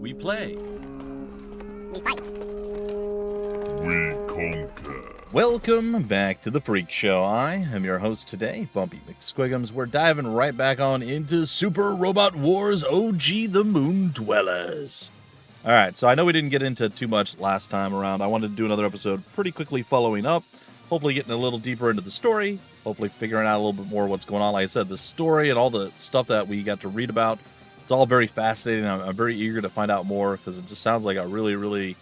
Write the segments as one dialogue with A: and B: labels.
A: We play.
B: We fight.
C: We conquer.
A: Welcome back to the Freak Show. I am your host today, Bumpy McSquigums. We're diving right back on into Super Robot Wars OG the Moon Dwellers. Alright, so I know we didn't get into too much last time around. I wanted to do another episode pretty quickly following up. Hopefully getting a little deeper into the story. Hopefully figuring out a little bit more what's going on. Like I said, the story and all the stuff that we got to read about, it's all very fascinating. I'm very eager to find out more because it just sounds like a really, really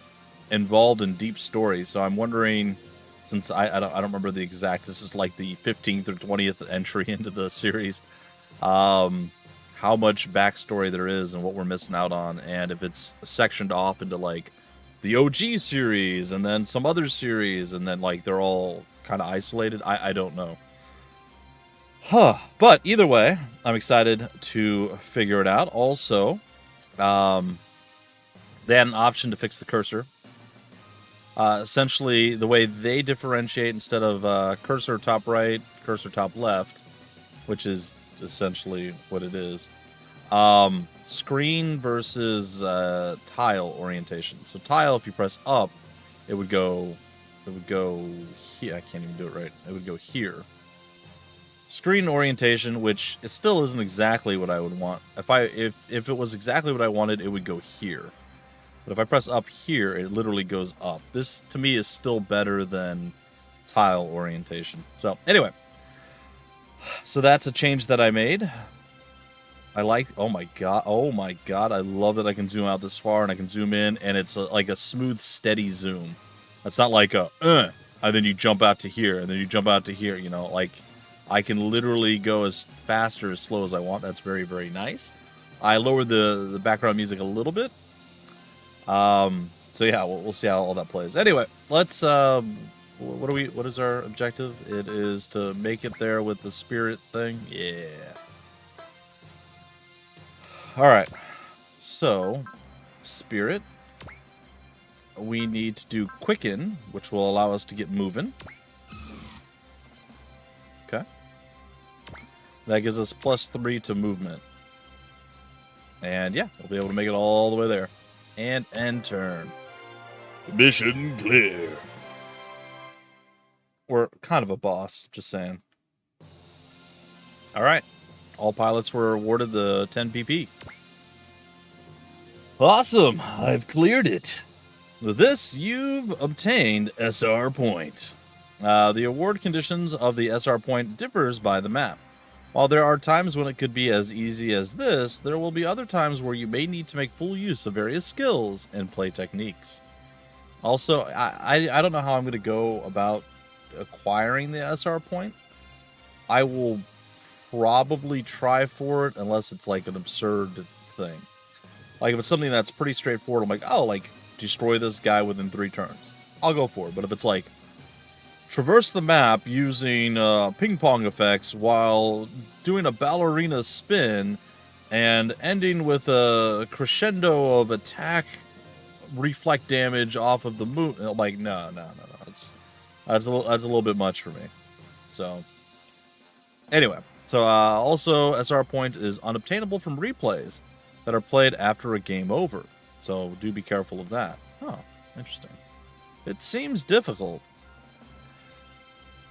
A: involved and deep story. So I'm wondering, since I don't remember the exact, this is like the 15th or 20th entry into the series, how much backstory there is and what we're missing out on, and if it's sectioned off into like the OG series and then some other series and then like they're all kind of isolated. I don't know. But either way, I'm excited to figure it out. Also, they had an option to fix the cursor. Essentially, the way they differentiate, instead of cursor top right, cursor top left, which is essentially what it is, screen versus tile orientation. So tile, if you press up, it would go here. I can't even do it right. It would go here. Screen orientation, which it still isn't exactly what I would want. If it was exactly what I wanted, it would go here. But if I press up here, it literally goes up. This, to me, is still better than tile orientation. So, anyway. So that's a change that I made. I like, oh my god, I love that I can zoom out this far and I can zoom in, and it's like a smooth, steady zoom. It's not like a, and then you jump out to here, and then you jump out to here, you know, like, I can literally go as fast or as slow as I want. That's very, very nice. I lowered the background music a little bit. So yeah, we'll see how all that plays. Anyway, let's, what is our objective? It is to make it there with the spirit thing. Yeah. Alright. So, spirit. We need to do quicken, which will allow us to get moving. Okay. That gives us +3 to movement. And yeah, we'll be able to make it all the way there. And end turn.
C: Mission clear.
A: We're kind of a boss, just saying. Alright. All pilots were awarded the 10 PP. Awesome! I've cleared it. With this, you've obtained SR point. The award conditions of the SR point differs by the map. While there are times when it could be as easy as this, there will be other times where you may need to make full use of various skills and play techniques. Also, I don't know how I'm going to go about acquiring the SR point. I will probably try for it unless it's like an absurd thing. Like if it's something that's pretty straightforward, I'm like, oh, like destroy this guy within 3 turns. I'll go for it. But if it's like traverse the map using ping pong effects while doing a ballerina spin and ending with a crescendo of attack reflect damage off of the moon, like no. That's a little bit much for me. So anyway, so also SR point is unobtainable from replays that are played after a game over. So do be careful of that. Oh, interesting. It seems difficult.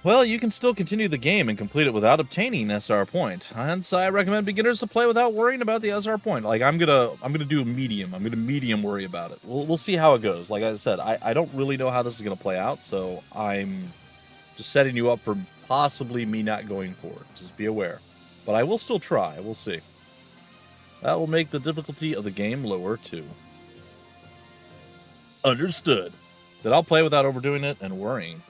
A: Well, you can still continue the game and complete it without obtaining SR point. Hence, I recommend beginners to play without worrying about the SR point. Like I'm gonna do medium. I'm gonna medium worry about it. We'll see how it goes. Like I said, I don't really know how this is gonna play out, so I'm just setting you up for possibly me not going for it. Just be aware. But I will still try. We'll see. That will make the difficulty of the game lower too. Understood. That I'll play without overdoing it and worrying.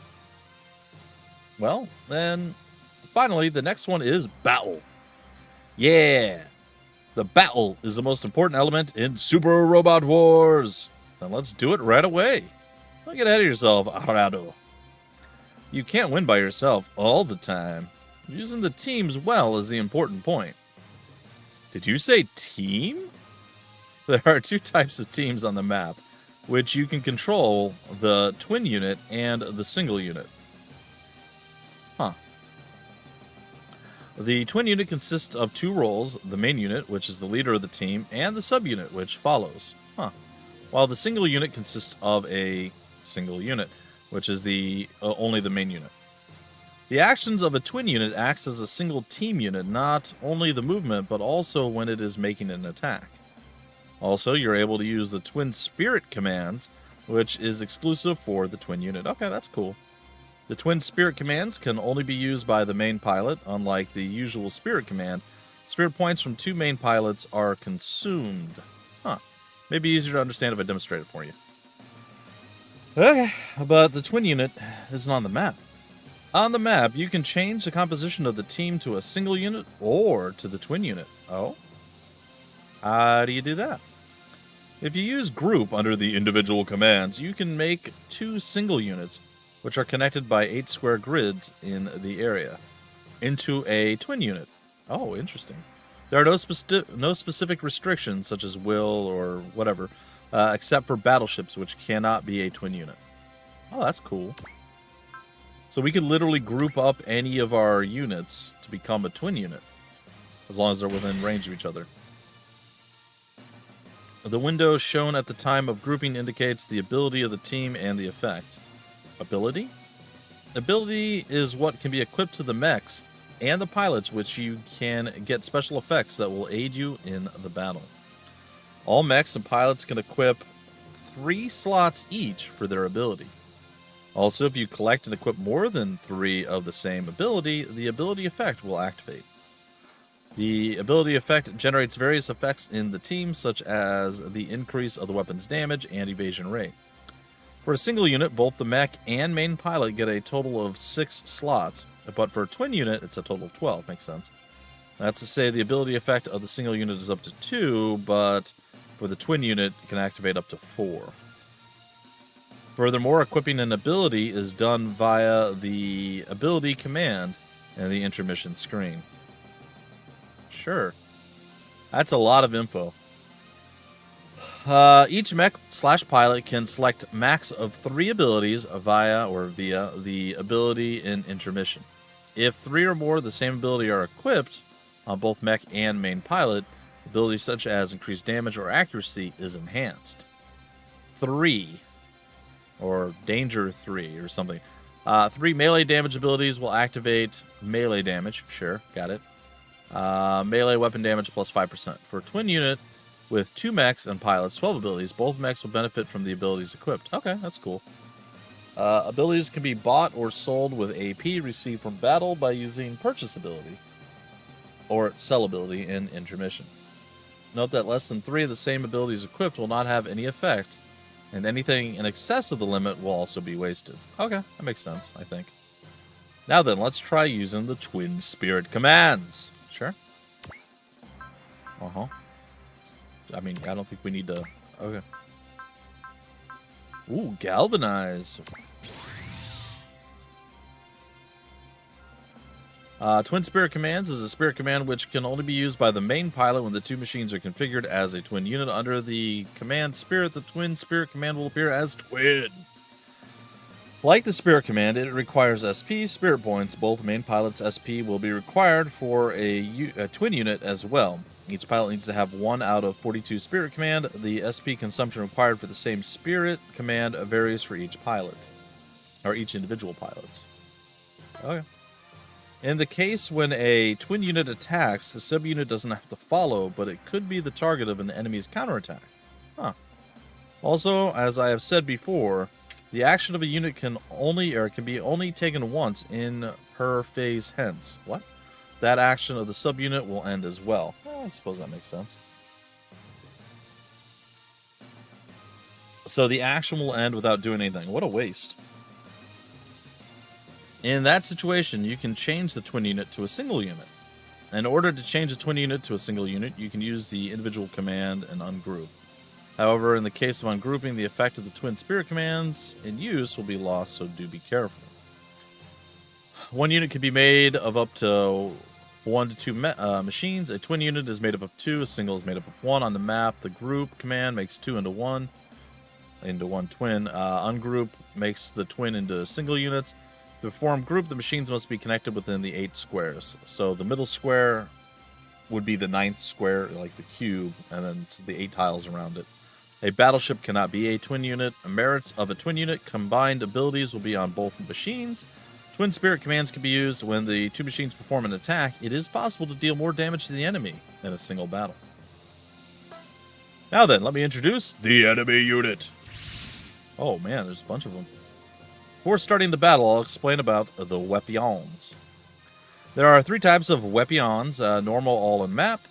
A: Well, then, finally, the next one is battle. Yeah! The battle is the most important element in Super Robot Wars. Then let's do it right away. Don't get ahead of yourself, Arado. You can't win by yourself all the time. Using the teams well is the important point. Did you say team? There are 2 types of teams on the map, which you can control, the twin unit and the single unit. Huh. The twin unit consists of 2 roles, the main unit, which is the leader of the team, and the subunit, which follows. Huh. While the single unit consists of a single unit, which is the only the main unit. The actions of a twin unit acts as a single team unit, not only the movement, but also when it is making an attack. Also, you're able to use the twin spirit commands, which is exclusive for the twin unit. Okay, that's cool. The twin spirit commands can only be used by the main pilot, unlike the usual spirit command. Spirit points from 2 main pilots are consumed. Huh. Maybe easier to understand if I demonstrate it for you. Okay, but the twin unit isn't on the map. On the map, you can change the composition of the team to a single unit or to the twin unit. Oh? How do you do that? If you use group under the individual commands, you can make 2 single units, which are connected by 8 square grids in the area, into a twin unit. Oh, interesting. There are no specific restrictions, such as will or whatever, except for battleships, which cannot be a twin unit. Oh, that's cool. So we could literally group up any of our units to become a twin unit, as long as they're within range of each other. The window shown at the time of grouping indicates the ability of the team and the effect. Ability? Ability is what can be equipped to the mechs and the pilots, which you can get special effects that will aid you in the battle. All mechs and pilots can equip 3 slots each for their ability. Also, if you collect and equip more than 3 of the same ability, the ability effect will activate. The ability effect generates various effects in the team, such as the increase of the weapon's damage and evasion rate. For a single unit, both the mech and main pilot get a total of 6 slots, but for a twin unit, it's a total of 12. Makes sense. That's to say the ability effect of the single unit is up to 2, but for the twin unit, it can activate up to 4. Furthermore, equipping an ability is done via the ability command and the intermission screen. Sure. That's a lot of info. Each mech/pilot can select max of 3 abilities via the ability in intermission. If 3 or more of the same ability are equipped on both mech and main pilot, abilities such as increased damage or accuracy is enhanced. 3, or danger 3 or something. 3 melee damage abilities will activate melee damage. Sure, got it. Melee weapon damage plus 5%. For a twin unit with 2 mechs and pilots, 12 abilities, both mechs will benefit from the abilities equipped. Okay, that's cool. Abilities can be bought or sold with AP received from battle by using purchase ability or sell ability in intermission. Note that less than 3 of the same abilities equipped will not have any effect, and anything in excess of the limit will also be wasted. Okay, that makes sense, I think. Now then, let's try using the twin spirit commands. Sure. Uh-huh. I mean, I don't think we need to... Okay. Ooh, galvanize. Twin Spirit Commands is a spirit command which can only be used by the main pilot when the 2 machines are configured as a twin unit. Under the command Spirit, the Twin Spirit Command will appear as Twin. Like the Spirit Command, it requires SP, Spirit Points. Both main pilots' SP will be required for a twin unit as well. Each pilot needs to have 1 out of 42 Spirit Command. The SP consumption required for the same Spirit Command varies for each pilot, or each individual pilot. Okay. In the case when a twin unit attacks, the subunit doesn't have to follow, but it could be the target of an enemy's counterattack. Huh. Also, as I have said before, the action of a unit can be only taken once in per phase hence. What? That action of the subunit will end as well. Well, I suppose that makes sense. So the action will end without doing anything. What a waste. In that situation, you can change the twin unit to a single unit. In order to change a twin unit to a single unit, you can use the individual command and ungroup. However, in the case of ungrouping, the effect of the twin spirit commands in use will be lost, so do be careful. One unit can be made of up to 1 to 2 machines. A twin unit is made up of 2. A single is made up of 1. On the map, the group command makes 2 into 1 twin. Ungroup makes the twin into single units. To form group, the machines must be connected within the 8 squares. So the middle square would be the 9th square, like the cube, and then the 8 tiles around it. A battleship cannot be a twin unit. Merits of a twin unit: combined abilities will be on both machines. Twin spirit commands can be used when the two machines perform an attack. It is possible to deal more damage to the enemy in a single battle. Now then, let me introduce the enemy unit. Oh man, there's a bunch of them. Before starting the battle, I'll explain about the weapons. There are 3 types of weapons, normal, all, and map.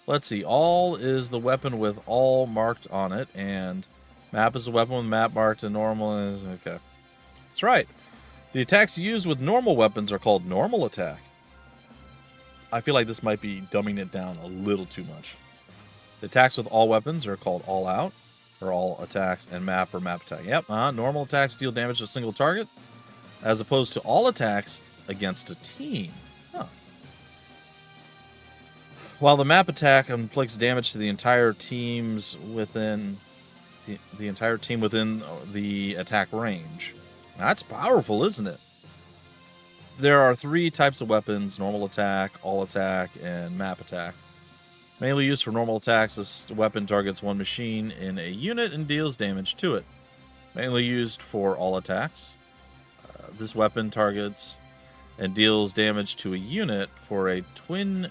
A: Let's see, all is the weapon with all marked on it, and map is the weapon with map marked, and normal is, okay. That's right. The attacks used with normal weapons are called normal attack. I feel like this might be dumbing it down a little too much. The attacks with all weapons are called all out, or all attacks, and map or map attack. Yep, normal attacks deal damage to a single target, as opposed to all attacks against a team. While the map attack inflicts damage to the entire teams within the entire team within the attack range. That's powerful, isn't it? There are 3 types of weapons: normal attack, all attack, and map attack. Mainly used for normal attacks, this weapon targets one machine in a unit and deals damage to it. Mainly used for all attacks, this weapon targets and deals damage to a unit. For a twin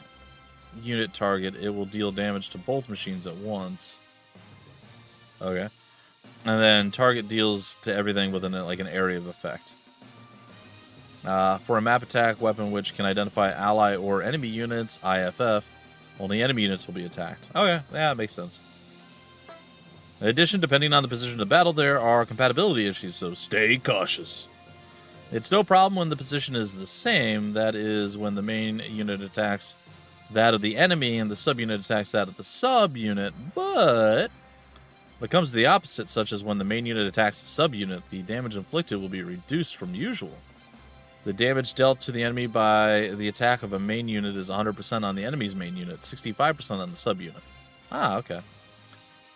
A: unit target, it will deal damage to both machines at once. Okay. And then target deals to everything within like an area of effect. For a map attack weapon which can identify ally or enemy units, IFF, only enemy units will be attacked. Okay, yeah, that makes sense. In addition, depending on the position of the battle, there are compatibility issues, so stay cautious. It's no problem when the position is the same, that is, when the main unit attacks that of the enemy and the subunit attacks that of the subunit, but when it comes to the opposite, such as when the main unit attacks the subunit, the damage inflicted will be reduced from usual. The damage dealt to the enemy by the attack of a main unit is 100% on the enemy's main unit, 65% on the subunit. Ah, okay.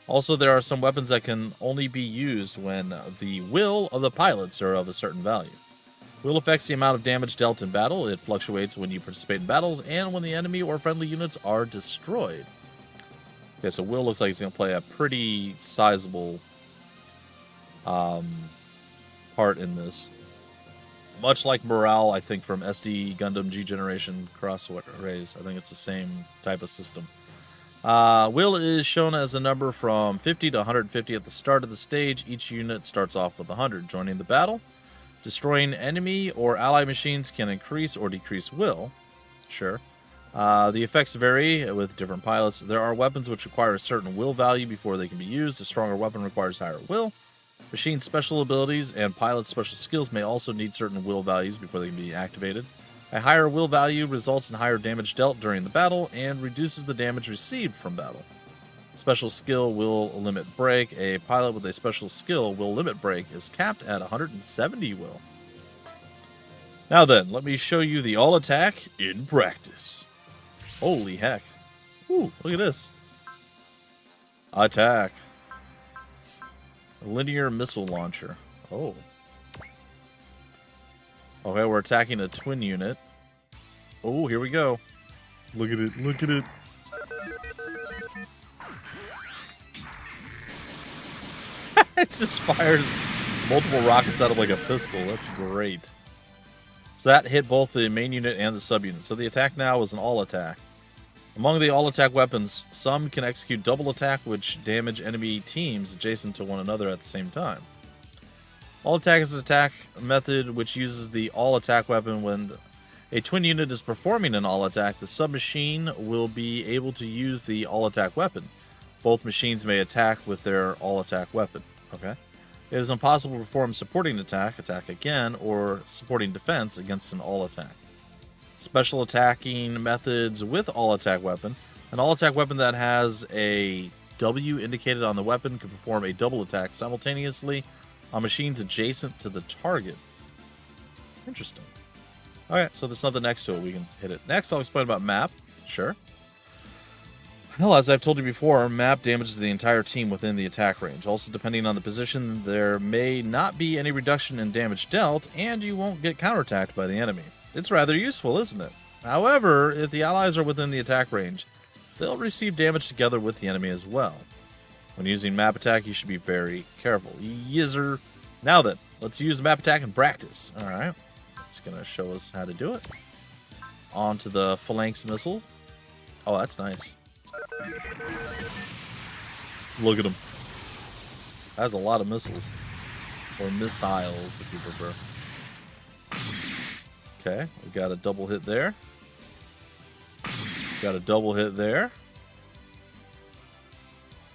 A: Also, there are some weapons that can only be used when the will of the pilots are of a certain value. Will affects the amount of damage dealt in battle. It fluctuates when you participate in battles and when the enemy or friendly units are destroyed. Okay, so will looks like he's going to play a pretty sizable part in this. Much like morale, I think, from SD Gundam G Generation Cross Rays. I think it's the same type of system. Will is shown as a number from 50 to 150 at the start of the stage. Each unit starts off with 100. Joining the battle, destroying enemy or ally machines can increase or decrease will. Sure. The effects vary with different pilots. There are weapons which require a certain will value before they can be used. A stronger weapon requires higher will. Machine special abilities and pilot special skills may also need certain will values before they can be activated. A higher will value results in higher damage dealt during the battle and reduces the damage received from battle. Special skill will limit break. A pilot with a special skill will limit break is capped at 170 will. Now then, let me show you the all attack in practice. Holy heck. Ooh, look at this. Attack. A linear missile launcher. Oh. Okay, we're attacking a twin unit. Oh, here we go. Look at it, look at it. It just fires multiple rockets out of like a pistol. That's great. So that hit both the main unit and the subunit. So the attack now is an all attack. Among the all attack weapons, some can execute double attack, which damage enemy teams adjacent to one another at the same time. All attack is an attack method which uses the all attack weapon. When a twin unit is performing an all attack, the submachine will be able to use the all attack weapon. Both machines may attack with their all attack weapon. Okay. It is impossible to perform supporting attack again, or supporting defense against an all attack. Special attacking methods with all attack weapon. An all attack weapon that has a W indicated on the weapon can perform a double attack simultaneously on machines adjacent to the target. Interesting. Okay, so there's nothing next to it. We can hit it. Next, I'll explain about map. Sure. Well, as I've told you before, map damages the entire team within the attack range. Also, depending on the position, there may not be any reduction in damage dealt, and you won't get counterattacked by the enemy. It's rather useful, isn't it? However, if the allies are within the attack range, they'll receive damage together with the enemy as well. When using map attack, you should be very careful. Yizzer. Now then, let's use the map attack in practice. All right. It's going to show us how to do it. Onto the phalanx missile. Oh, that's nice. Look at him. That's a lot of missiles. Or missiles, if you prefer. Okay, we got a double hit there. Got a double hit there.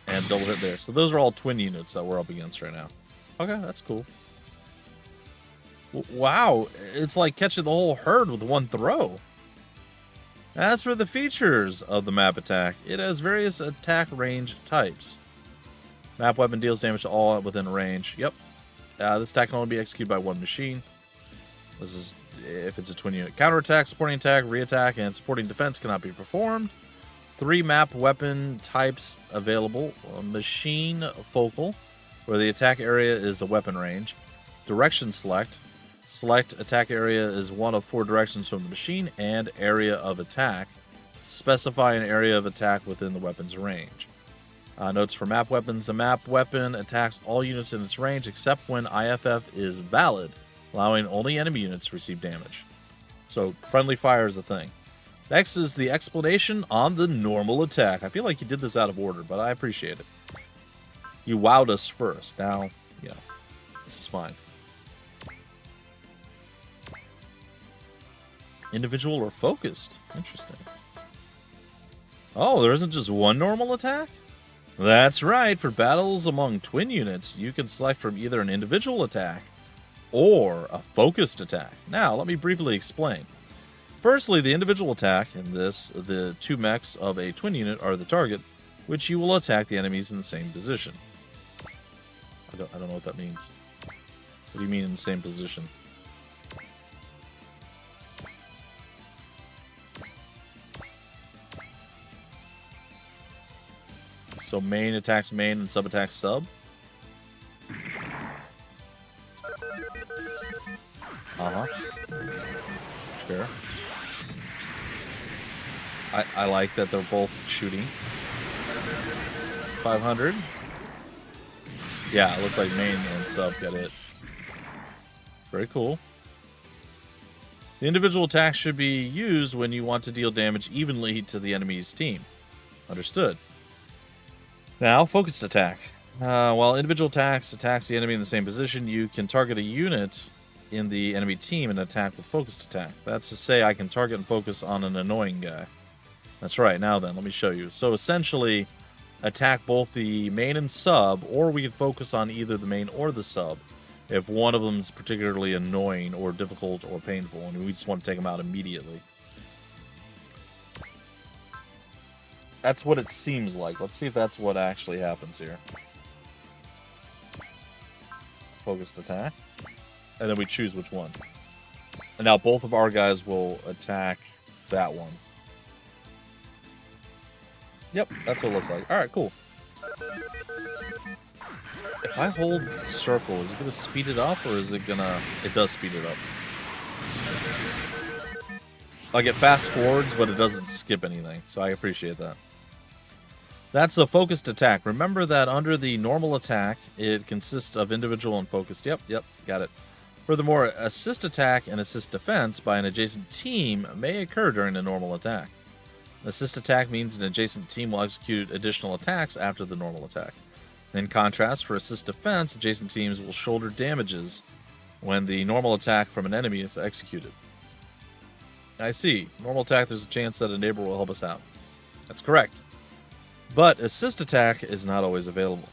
A: And double hit there. So those are all twin units that we're up against right now. Okay, that's cool. Wow, it's like catching the whole herd with one throw. As for the features of the map attack, it has various attack range types. Map weapon deals damage to all within range. Yep. This attack can only be executed by one machine. This is if it's a twin unit. Counterattack, supporting attack, re-attack, and supporting defense cannot be performed. 3 map weapon types available. Machine focal, where the attack area is the weapon range. Direction select. Select attack area is one of 4 directions from the machine, and area of attack. Specify an area of attack within the weapon's range. Notes for map weapons. The map weapon attacks all units in its range except when IFF is valid, allowing only enemy units to receive damage. So friendly fire is a thing. Next is the explanation on the normal attack. I feel like you did this out of order, but I appreciate it. You wowed us first. Now, you know, this is fine. Individual or focused? Interesting. Oh, there isn't just one normal attack? That's right. For battles among twin units, you can select from either an individual attack or a focused attack. Now, let me briefly explain. Firstly, the individual attack, in this, the 2 mechs of a twin unit are the target, which you will attack the enemies in the same position. I don't know what that means. What do you mean in the same position? So main attacks main and sub attacks sub? Uh-huh. Sure. I like that they're both shooting. 500. Yeah, it looks like main and sub got it. Very cool. The individual attack should be used when you want to deal damage evenly to the enemy's team. Understood. Now, focused attack. While individual attacks the enemy in the same position, you can target a unit in the enemy team and attack with focused attack. That's to say, I can target and focus on an annoying guy. That's right. Now then, let me show you. So essentially, attack both the main and sub, or we can focus on either the main or the sub if one of them is particularly annoying or difficult or painful, and we just want to take them out immediately. That's what it seems like. Let's see if that's what actually happens here. Focused attack. And then we choose which one. And now both of our guys will attack that one. Yep, that's what it looks like. Alright, cool. If I hold circle, is it going to speed it up, or is it going to... It does speed it up. Like, it fast forwards, but it doesn't skip anything, so I appreciate that. That's the focused attack. Remember that under the normal attack, it consists of individual and focused. Yep, got it. Furthermore, assist attack and assist defense by an adjacent team may occur during a normal attack. Assist attack means an adjacent team will execute additional attacks after the normal attack. In contrast, for assist defense, adjacent teams will shoulder damages when the normal attack from an enemy is executed. I see. Normal attack, there's a chance that a neighbor will help us out. That's correct. But assist attack is not always available.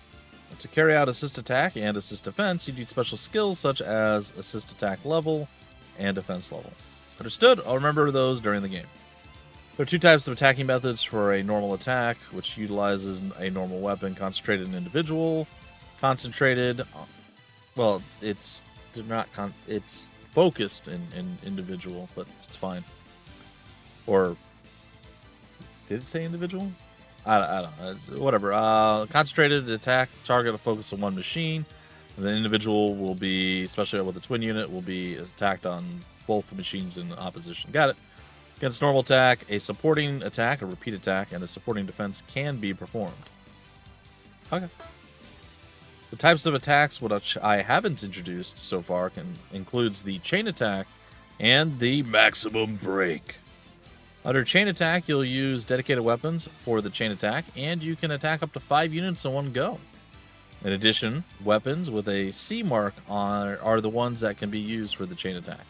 A: To carry out assist attack and assist defense, you need special skills such as assist attack level and defense level. Understood? I'll remember those during the game. There are 2 types of attacking methods for a normal attack, which utilizes a normal weapon: concentrated and individual. Concentrated, well, it's focused in individual, but it's fine. Or did it say individual? I don't know. Whatever. Concentrated attack, target a focus on one machine. And then individual will be, especially with the twin unit, will be attacked on both the machines in opposition. Got it. Against normal attack, a supporting attack, a repeat attack, and a supporting defense can be performed. Okay. The types of attacks which I haven't introduced so far includes the chain attack and the maximum break. Under chain attack, you'll use dedicated weapons for the chain attack, and you can attack up to 5 units in one go. In addition, weapons with a C mark are the ones that can be used for the chain attack.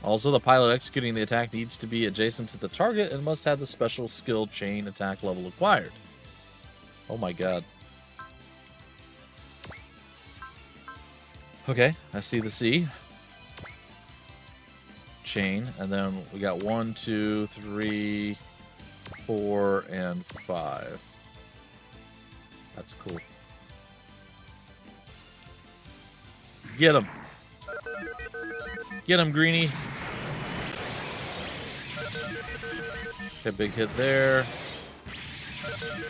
A: Also, the pilot executing the attack needs to be adjacent to the target and must have the special skill chain attack level acquired. Oh my god. Okay, I see the C. Chain, and then we got 1, 2, 3, 4, and 5. That's cool. Get him. Get him, Greenie. Okay, big hit there.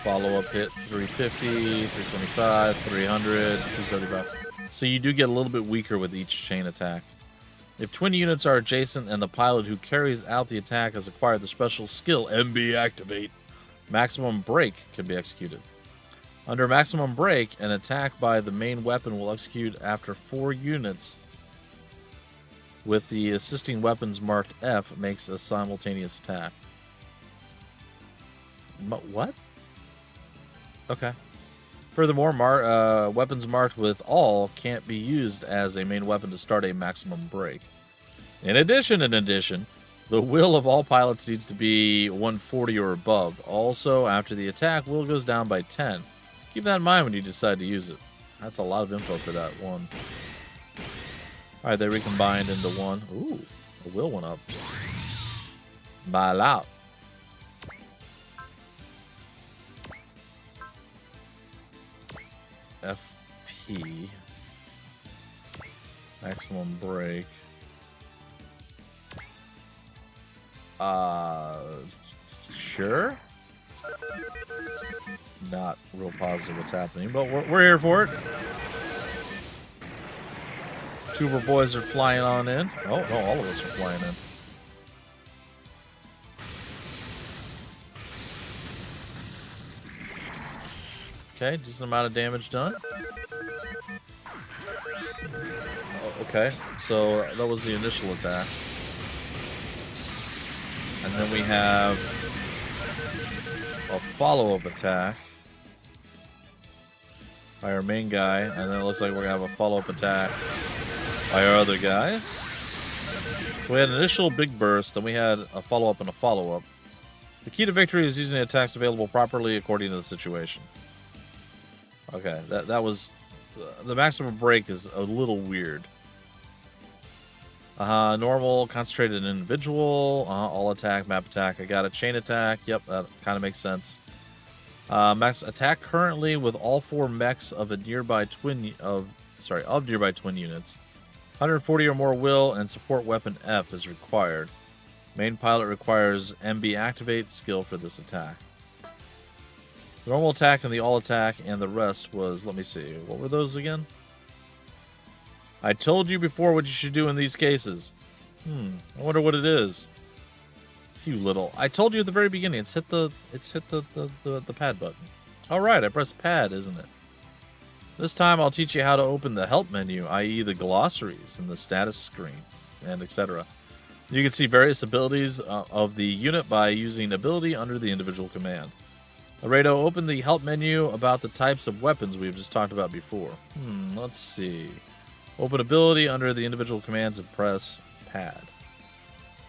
A: Follow-up hit, 350, 325, 300, 275. So you do get a little bit weaker with each chain attack. If twin units are adjacent and the pilot who carries out the attack has acquired the special skill MB Activate, maximum break can be executed. Under maximum break, an attack by the main weapon will execute after 4 units with the assisting weapons marked F makes a simultaneous attack. What? Okay. Furthermore, weapons marked with all can't be used as a main weapon to start a maximum break. In addition, the will of all pilots needs to be 140 or above. Also, after the attack, will goes down by 10. Keep that in mind when you decide to use it. That's a lot of info for that one. Alright, they recombined into one. Ooh, the will went up. By a lot. FP. Maximum break. Sure. Not real positive what's happening, but we're here for it. Two of our boys are flying on in. Oh, no, all of us are flying in. Okay, decent amount of damage done. Oh, okay, so that was the initial attack. And then we have a follow-up attack by our main guy, and then it looks like we're going to have a follow-up attack by our other guys. So we had an initial big burst, then we had a follow-up and a follow-up. The key to victory is using attacks available properly according to the situation. Okay, that was... The maximum break is a little weird. Normal, concentrated individual, all attack, map attack. I got a chain attack. Yep, that kind of makes sense. Max attack currently with all 4 mechs of nearby twin units. 140 or more will and support weapon F is required. Main pilot requires MB Activate skill for this attack. The normal attack and the all attack and the rest was, let me see, what were those again? I told you before what you should do in these cases. I wonder what it is. You little. I told you at the very beginning. It's hit the pad button. All right, I pressed pad, isn't it? This time I'll teach you how to open the help menu, i.e. the glossaries and the status screen, and etc. You can see various abilities of the unit by using ability under the individual command. Laredo, open the help menu about the types of weapons we've just talked about before. Let's see. Open ability under the individual commands and press pad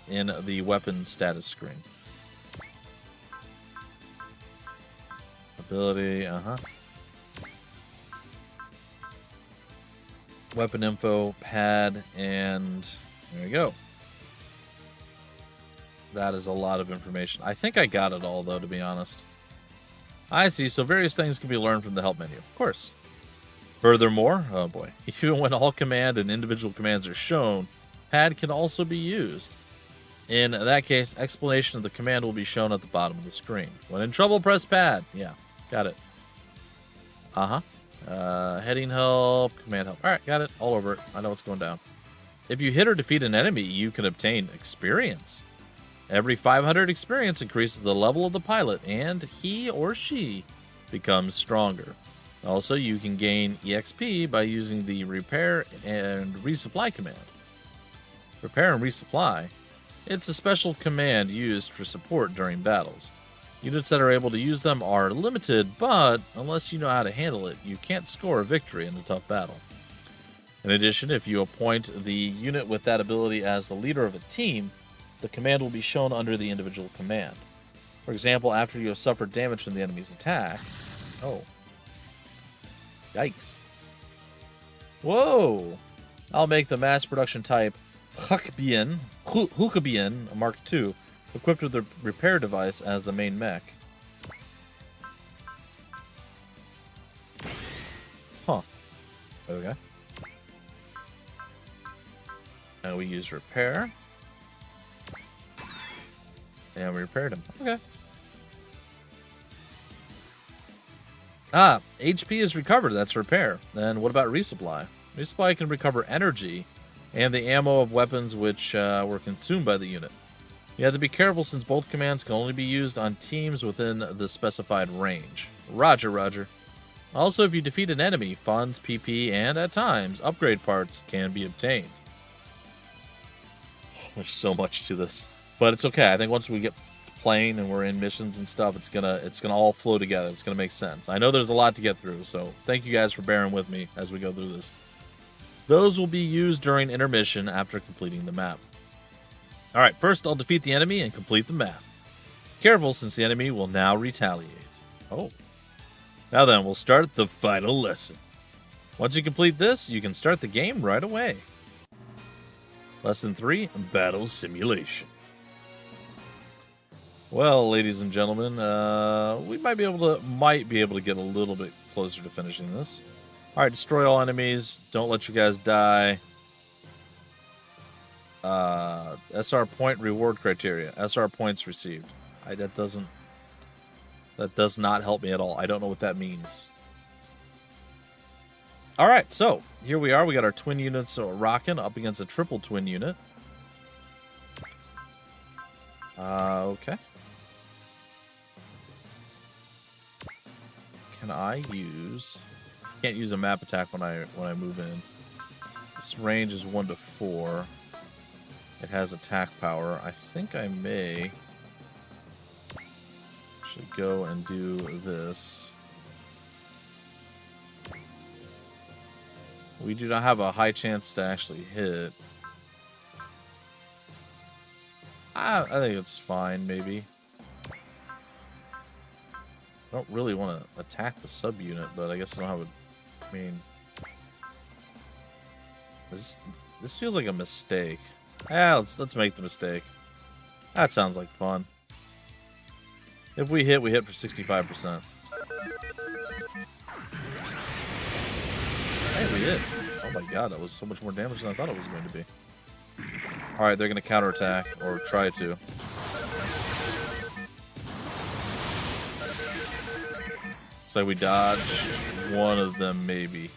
A: in the weapon status screen. Ability, Weapon info, pad, and there you go. That is a lot of information. I think I got it all, though, to be honest. I see, so various things can be learned from the help menu, of course. Furthermore, oh boy, even when all command and individual commands are shown, pad can also be used. In that case, explanation of the command will be shown at the bottom of the screen. When in trouble, press pad. Yeah, got it. Heading help, command help. All right, got it. All over it. I know what's going down. If you hit or defeat an enemy, you can obtain experience. Every 500 experience increases the level of the pilot, and he or she becomes stronger. Also, you can gain EXP by using the repair and resupply command. Repair and resupply. It's a special command used for support during battles. Units that are able to use them are limited, but unless you know how to handle it, you can't score a victory in a tough battle. In addition, if you appoint the unit with that ability as the leader of a team, the command will be shown under the individual command. For example, after you have suffered damage from the enemy's attack... Oh. Yikes. Whoa! I'll make the mass production type Hukbien Mark II, equipped with a repair device as the main mech. Huh. Okay. And we use repair. And we repaired him. Okay. Ah, HP is recovered. That's repair. And what about resupply? Resupply can recover energy and the ammo of weapons which were consumed by the unit. You have to be careful since both commands can only be used on teams within the specified range. Roger, roger. Also, if you defeat an enemy, funds, PP, and at times, upgrade parts can be obtained. There's so much to this. But it's okay. I think once we get playing and we're in missions and stuff, it's gonna all flow together. It's gonna make sense. I know there's a lot to get through, so thank you guys for bearing with me as we go through this. Those will be used during intermission after completing the map. Alright, first I'll defeat the enemy and complete the map. Careful, since the enemy will now retaliate. Oh. Now then, we'll start the final lesson. Once you complete this, you can start the game right away. Lesson 3, Battle Simulation. Well, ladies and gentlemen, we might be able to get a little bit closer to finishing this. All right, destroy all enemies. Don't let you guys die. SR point reward criteria. SR points received. That does not help me at all. I don't know what that means. All right, so here we are. We got our twin units rocking up against a triple twin unit. Okay. Can I use... Can't use a map attack when I move in. This range is 1 to 4. It has attack power. I think I may should go and do this. We do not have a high chance to actually hit. I think it's fine, maybe. I don't really want to attack the subunit, but I guess I don't have a... I mean... This feels like a mistake. Let's make the mistake. That sounds like fun. If we hit for 65%. Hey, we hit. Oh my god, that was so much more damage than I thought it was going to be. Alright, they're going to counterattack, or try to. Looks like we dodged one of them, maybe.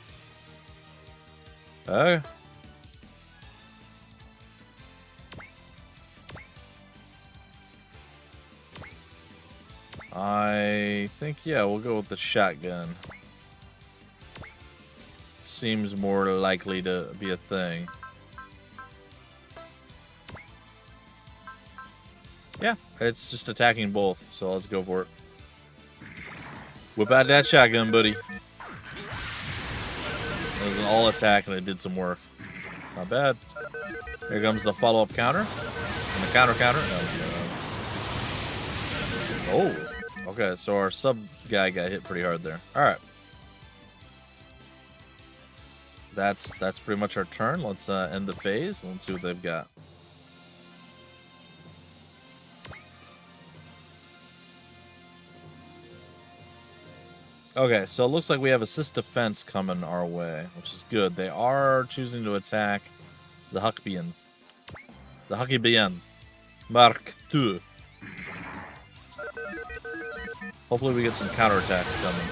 A: Okay. I think, yeah, we'll go with the shotgun. Seems more likely to be a thing. Yeah, it's just attacking both, so let's go for it. Whip out that shotgun, buddy. It was an all attack and it did some work. Not bad. Here comes the follow-up counter. And the counter. Oh, okay, so our sub guy got hit pretty hard there. Alright. That's pretty much our turn. Let's end the phase. Let's see what they've got. Okay, so it looks like we have assist defense coming our way, which is good. They are choosing to attack the Hukbien. The Hukbien Mark II. Hopefully we get some counterattacks coming.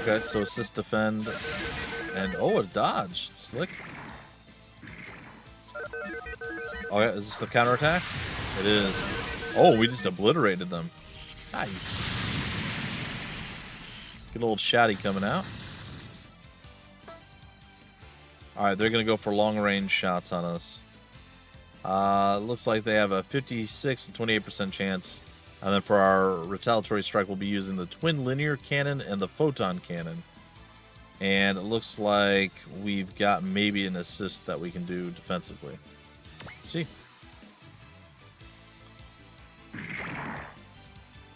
A: Okay, so assist defend. And, oh, a dodge. Slick. Okay, is this the counterattack? It is. Oh, we just obliterated them. Nice. Good old shotty coming out. Alright, they're going to go for long-range shots on us. Looks like they have a 56 and 28% chance. And then for our retaliatory strike, we'll be using the twin linear cannon and the photon cannon. And it looks like we've got maybe an assist that we can do defensively. Let's see.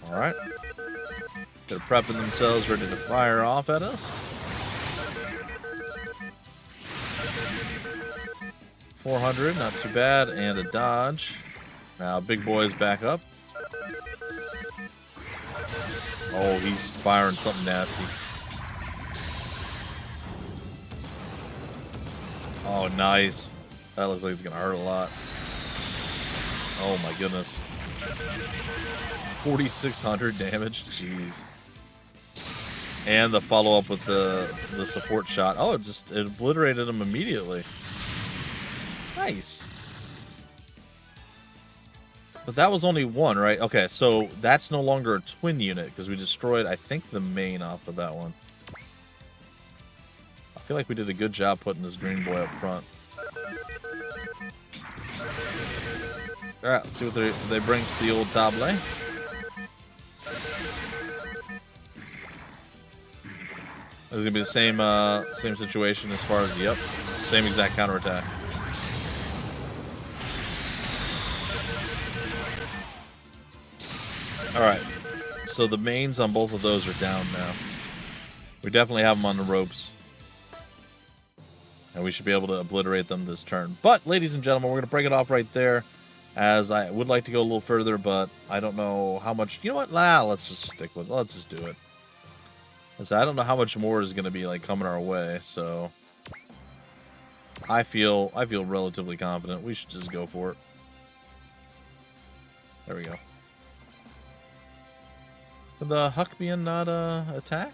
A: Alright. They're prepping themselves, ready to fire off at us. 400, not too bad, and a dodge. Now, big boy's back up. Oh, he's firing something nasty. Oh, nice. That looks like it's going to hurt a lot. Oh, my goodness. 4,600 damage. Jeez. And the follow-up with the support shot. Oh, it obliterated him immediately. Nice. But that was only one, right? Okay, so that's no longer a twin unit because we destroyed, I think, the main off of that one. I feel like we did a good job putting this green boy up front. Alright, let's see what they bring to the old table. It's gonna be the same situation as far as, yep, same exact counterattack. Alright, so the mains on both of those are down now. We definitely have them on the ropes. And we should be able to obliterate them this turn. But, ladies and gentlemen, we're going to break it off right there. As I would like to go a little further, but I don't know how much... You know what? Let's just stick with it. Let's just do it. So I don't know how much more is going to be like coming our way, so... I feel relatively confident. We should just go for it. There we go. Could the Huckbian not attack?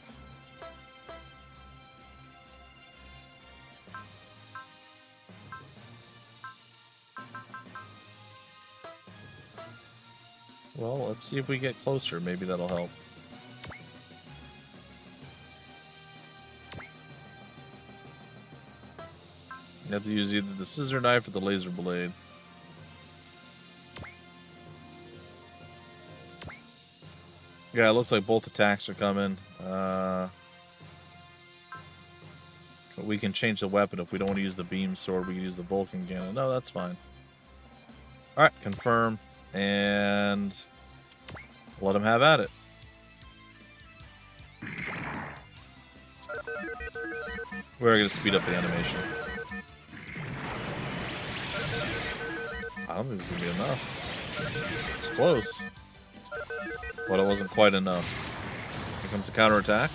A: Well, let's see if we get closer. Maybe that'll help. You have to use either the scissor knife or the laser blade. Yeah, it looks like both attacks are coming. But we can change the weapon. If we don't want to use the beam sword, we can use the Vulcan cannon. No, that's fine. Alright, confirm. And let him have at it. We're going to speed up the animation. I don't think this is going to be enough. It's close. But it wasn't quite enough. Here comes the counterattack.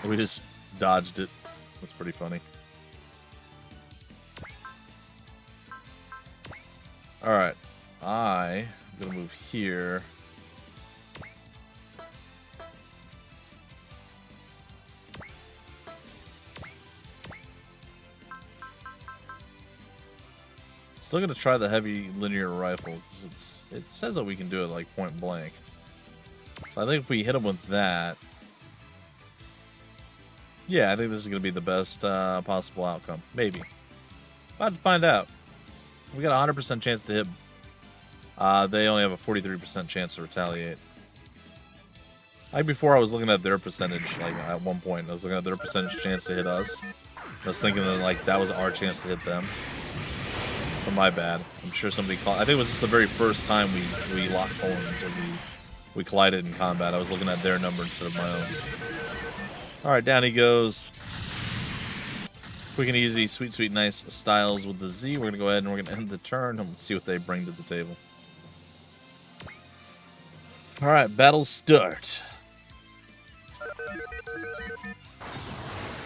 A: We just dodged it. That's pretty funny. Alright. I'm going to move here. Still going to try the heavy linear rifle, because it says that we can do it like point blank. So I think if we hit him with that... Yeah, I think this is going to be the best possible outcome. Maybe. About to find out. We got a 100% chance to hit. They only have a 43% chance to retaliate. Like before, I was looking at their percentage. Like at one point, I was looking at their percentage chance to hit us. I was thinking that like that was our chance to hit them. So my bad. I'm sure somebody called. I think it was just the very first time we locked horns or we collided in combat. I was looking at their number instead of my own. All right, down he goes. Quick and easy, sweet, sweet, nice styles with the Z. We're going to go ahead and we're going to end the turn and see what they bring to the table. All right, battle start.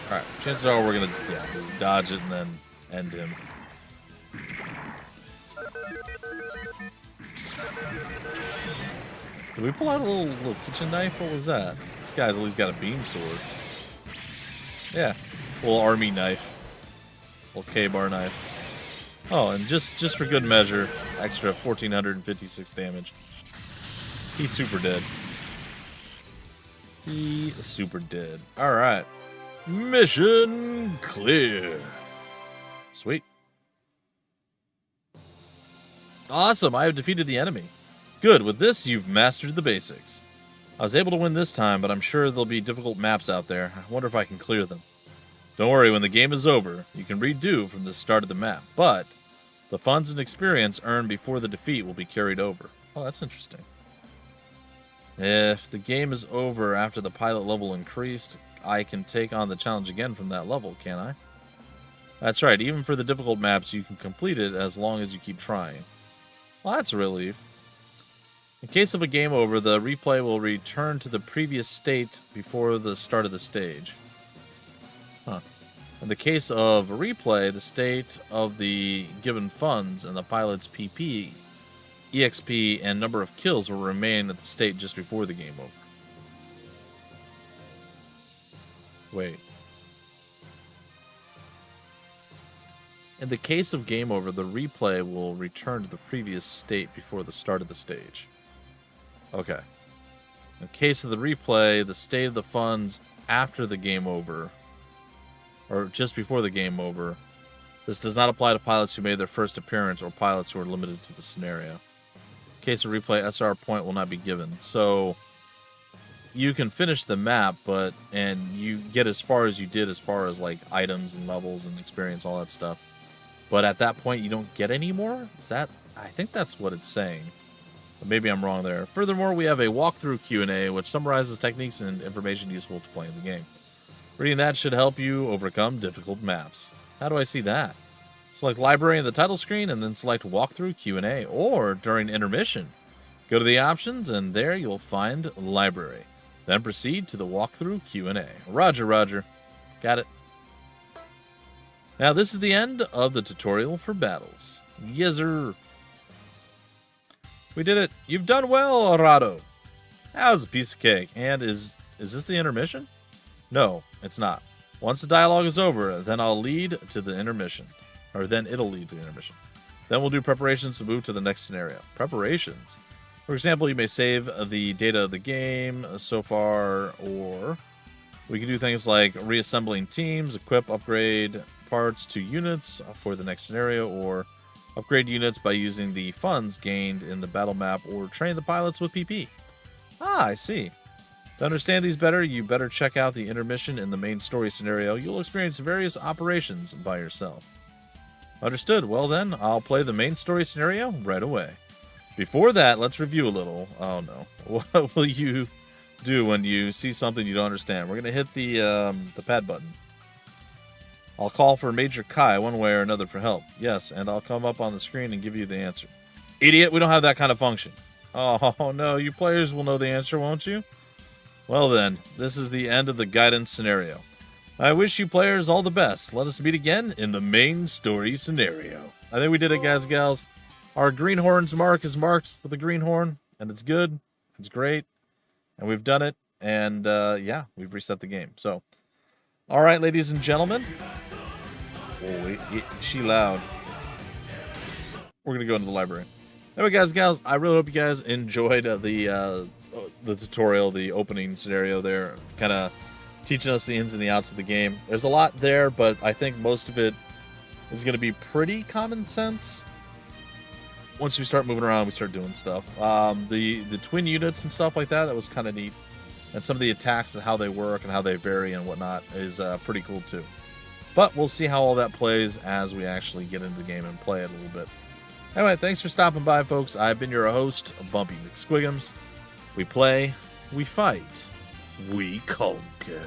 A: All right, chances are we're going to just dodge it and then end him. Did we pull out a little kitchen knife? What was that? This guy's at least got a beam sword. Yeah, a little army knife. Little K-bar knife. Oh, and just for good measure, extra 1,456 damage. He super did. He super did. All right. Mission clear. Sweet. Awesome. I have defeated the enemy. Good. With this, you've mastered the basics. I was able to win this time, but I'm sure there'll be difficult maps out there. I wonder if I can clear them. Don't worry, when the game is over, you can redo from the start of the map, but the funds and experience earned before the defeat will be carried over. Oh, that's interesting. If the game is over after the pilot level increased, I can take on the challenge again from that level, can't I? That's right, even for the difficult maps, you can complete it as long as you keep trying. Well, that's a relief. In case of a game over, the replay will return to the previous state before the start of the stage. Huh. In the case of a replay, the state of the given funds and the pilot's PP, EXP, and number of kills will remain at the state just before the game over. Wait. In the case of game over, the replay will return to the previous state before the start of the stage. Okay. In case of the replay, the state of the funds after the game over, or just before the game over, this does not apply to pilots who made their first appearance or pilots who are limited to the scenario. In case of replay, SR point will not be given. So you can finish the map, and you get as far as you did as far as like items and levels and experience, all that stuff. But at that point, you don't get any more? I think that's what it's saying. But maybe I'm wrong there. Furthermore, we have a walkthrough Q&A, which summarizes techniques and information useful to playing the game. Reading that should help you overcome difficult maps. How do I see that? Select library in the title screen and then select walkthrough Q&A, or during intermission. Go to the options and there you'll find library. Then proceed to the walkthrough Q&A. Roger, roger. Got it. Now this is the end of the tutorial for battles. Yes, sir. We did it. You've done well, Arado. That was a piece of cake. And is this the intermission? No, it's not. Once the dialogue is over, then I'll lead to the intermission. Or then it'll lead to the intermission. Then we'll do preparations to move to the next scenario. Preparations. For example, you may save the data of the game so far, or we can do things like reassembling teams, equip, upgrade parts to units for the next scenario, or upgrade units by using the funds gained in the battle map, or train the pilots with PP. Ah, I see. To understand these better, you better check out the intermission in the main story scenario. You'll experience various operations by yourself. Understood. Well then, I'll play the main story scenario right away. Before that, let's review a little. Oh no. What will you do when you see something you don't understand? We're going to hit the pad button. I'll call for Major Kai one way or another for help. Yes, and I'll come up on the screen and give you the answer. Idiot, we don't have that kind of function. Oh no, you players will know the answer, won't you? Well then, this is the end of the guidance scenario. I wish you players all the best. Let us meet again in the main story scenario. I think we did it, guys and gals. Our greenhorn's mark is marked with a greenhorn, and it's good. It's great. And we've done it. And yeah, we've reset the game. So, all right, ladies and gentlemen. Oh, she loud. We're going to go into the library. Anyway, guys and gals, I really hope you guys enjoyed the tutorial, the opening scenario there, kind of teaching us the ins and the outs of the game. There's a lot there, but I think most of it is going to be pretty common sense. Once we start moving around, we start doing stuff. The twin units and stuff like that was kind of neat. And some of the attacks and how they work and how they vary and whatnot is pretty cool too. But we'll see how all that plays as we actually get into the game and play it a little bit. Anyway, thanks for stopping by, folks. I've been your host, Bumpy McSquigums. We play, we fight, we conquer.